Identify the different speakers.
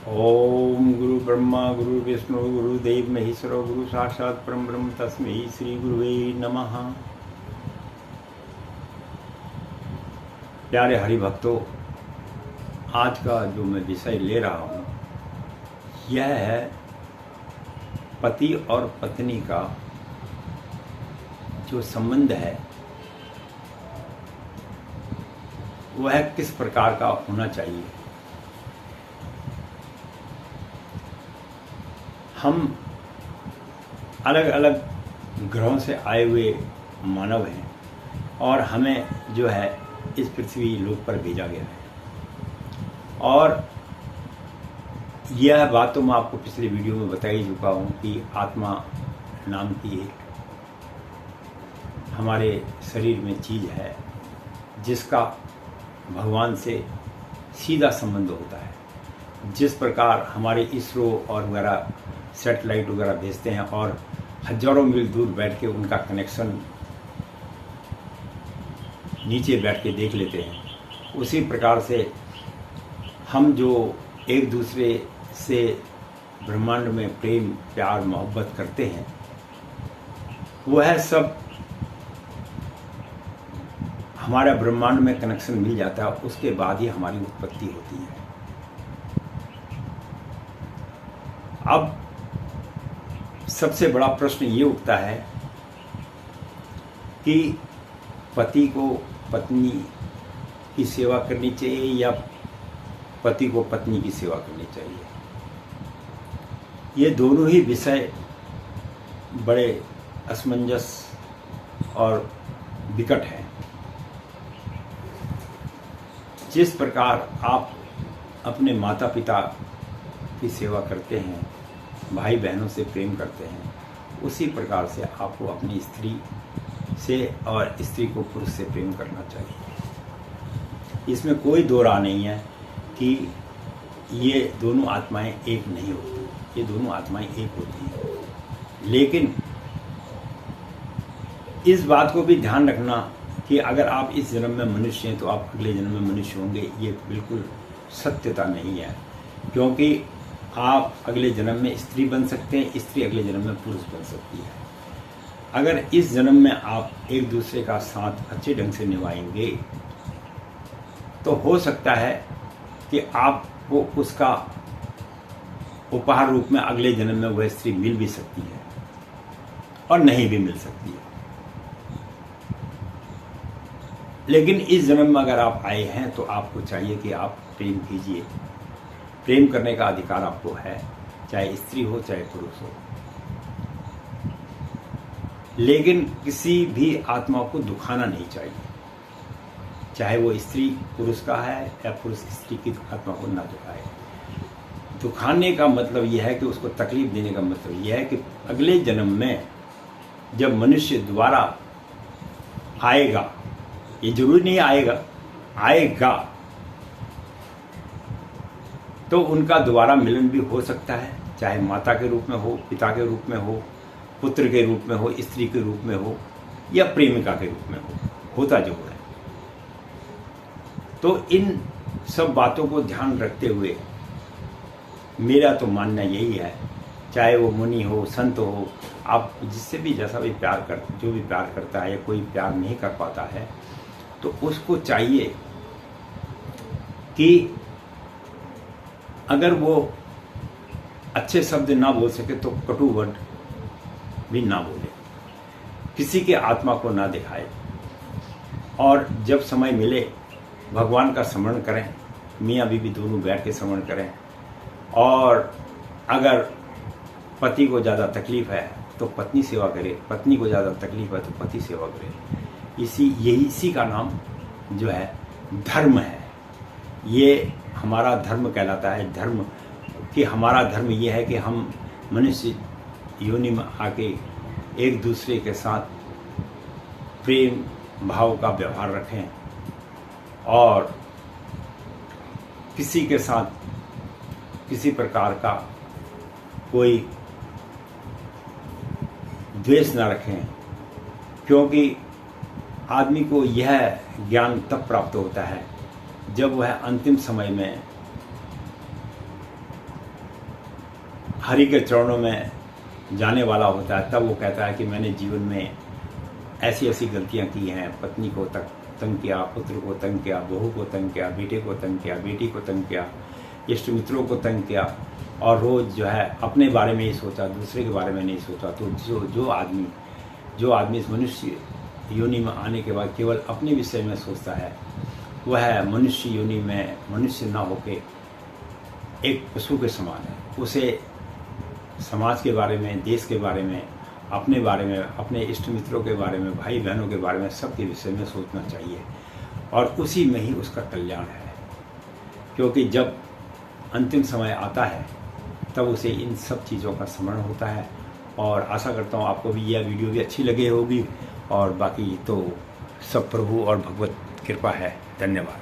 Speaker 1: ओम गुरु ब्रह्मा गुरु विष्णु गुरुदेव महेश्वरो गुरु साक्षात परम ब्रह्म तस्मै श्री गुरुवे नमः। प्यारे हरि भक्तों, आज का जो मैं विषय ले रहा हूँ यह है पति और पत्नी का जो संबंध है वह किस प्रकार का होना चाहिए। हम अलग अलग ग्रहों से आए हुए मानव हैं और हमें जो है इस पृथ्वी लोक पर भेजा गया है। और यह बात तो मैं आपको पिछले वीडियो में बता ही चुका हूँ कि आत्मा नाम की एक हमारे शरीर में चीज़ है जिसका भगवान से सीधा संबंध होता है। जिस प्रकार हमारे इसरो और वगैरह सैटेलाइट वगैरह भेजते हैं और हजारों मील दूर बैठ के उनका कनेक्शन नीचे बैठ के देख लेते हैं, उसी प्रकार से हम जो एक दूसरे से ब्रह्मांड में प्रेम प्यार मोहब्बत करते हैं वह सब हमारा ब्रह्मांड में कनेक्शन मिल जाता है, उसके बाद ही हमारी उत्पत्ति होती है। अब सबसे बड़ा प्रश्न ये उठता है कि पति को पत्नी की सेवा करनी चाहिए या पति को पत्नी की सेवा करनी चाहिए। ये दोनों ही विषय बड़े असमंजस और विकट हैं। जिस प्रकार आप अपने माता पिता की सेवा करते हैं, भाई बहनों से प्रेम करते हैं, उसी प्रकार से आपको अपनी स्त्री से और स्त्री को पुरुष से प्रेम करना चाहिए। इसमें कोई दो राह नहीं है कि ये दोनों आत्माएं एक नहीं होती, ये दोनों आत्माएं एक होती हैं। लेकिन इस बात को भी ध्यान रखना कि अगर आप इस जन्म में मनुष्य हैं तो आप अगले जन्म में मनुष्य होंगे, ये बिल्कुल सत्यता नहीं है। क्योंकि आप अगले जन्म में स्त्री बन सकते हैं, स्त्री अगले जन्म में पुरुष बन सकती है। अगर इस जन्म में आप एक दूसरे का साथ अच्छे ढंग से निभाएंगे तो हो सकता है कि आपको उसका उपहार रूप में अगले जन्म में वह स्त्री मिल भी सकती है और नहीं भी मिल सकती है। लेकिन इस जन्म में अगर आप आए हैं तो आपको चाहिए कि आप प्रेम कीजिए। प्रेम करने का अधिकार आपको है, चाहे स्त्री हो चाहे पुरुष हो। लेकिन किसी भी आत्मा को दुखाना नहीं चाहिए, चाहे वो स्त्री पुरुष का है या पुरुष स्त्री की आत्मा को ना दुखाए। दुखाने का मतलब यह है कि उसको तकलीफ देने का मतलब यह है कि अगले जन्म में जब मनुष्य दोबारा आएगा, ये जरूरी नहीं आएगा तो उनका दोबारा मिलन भी हो सकता है, चाहे माता के रूप में हो, पिता के रूप में हो, पुत्र के रूप में हो, स्त्री के रूप में हो या प्रेमिका के रूप में हो, होता जो है। तो इन सब बातों को ध्यान रखते हुए मेरा तो मानना यही है, चाहे वो मुनि हो, संत हो, आप जिससे भी जैसा भी प्यार कर, जो भी प्यार करता है या कोई प्यार नहीं कर पाता है तो उसको चाहिए कि अगर वो अच्छे शब्द ना बोल सके तो कटु वर्ड भी ना बोले, किसी के आत्मा को ना दिखाए और जब समय मिले भगवान का स्मरण करें, मियाँ बीवी दोनों बैठ के स्मरण करें। और अगर पति को ज़्यादा तकलीफ है तो पत्नी सेवा करे, पत्नी को ज़्यादा तकलीफ है तो पति सेवा करे। इसी का नाम जो है धर्म है। ये हमारा धर्म कहलाता है। धर्म कि हमारा धर्म ये है कि हम मनुष्य योनि में आके एक दूसरे के साथ प्रेम भाव का व्यवहार रखें और किसी के साथ किसी प्रकार का कोई द्वेष न रखें। क्योंकि आदमी को यह ज्ञान तब प्राप्त होता है जब वह अंतिम समय में हरि के चरणों में जाने वाला होता है, तब वो कहता है कि मैंने जीवन में ऐसी ऐसी गलतियां की हैं, पत्नी को तंग किया, पुत्र को तंग किया, बहू को तंग किया, बेटे को तंग किया, बेटी को तंग किया, इष्ट मित्रों को तंग किया, और रोज़ जो है अपने बारे में ही सोचा, दूसरे के बारे में नहीं सोचा। तो जो आदमी इस मनुष्य योनि में आने के बाद केवल अपने विषय में सोचता है, वह मनुष्य योनि में मनुष्य ना होके एक पशु के समान है। उसे समाज के बारे में, देश के बारे में, अपने बारे में, अपने इष्ट मित्रों के बारे में, भाई बहनों के बारे में, सबके विषय में सोचना चाहिए, और उसी में ही उसका कल्याण है। क्योंकि जब अंतिम समय आता है तब उसे इन सब चीज़ों का स्मरण होता है। और आशा करता हूँ आपको भी यह वीडियो भी अच्छी लगी होगी, और बाकी तो सब प्रभु और भगवत कृपा है। धन्यवाद।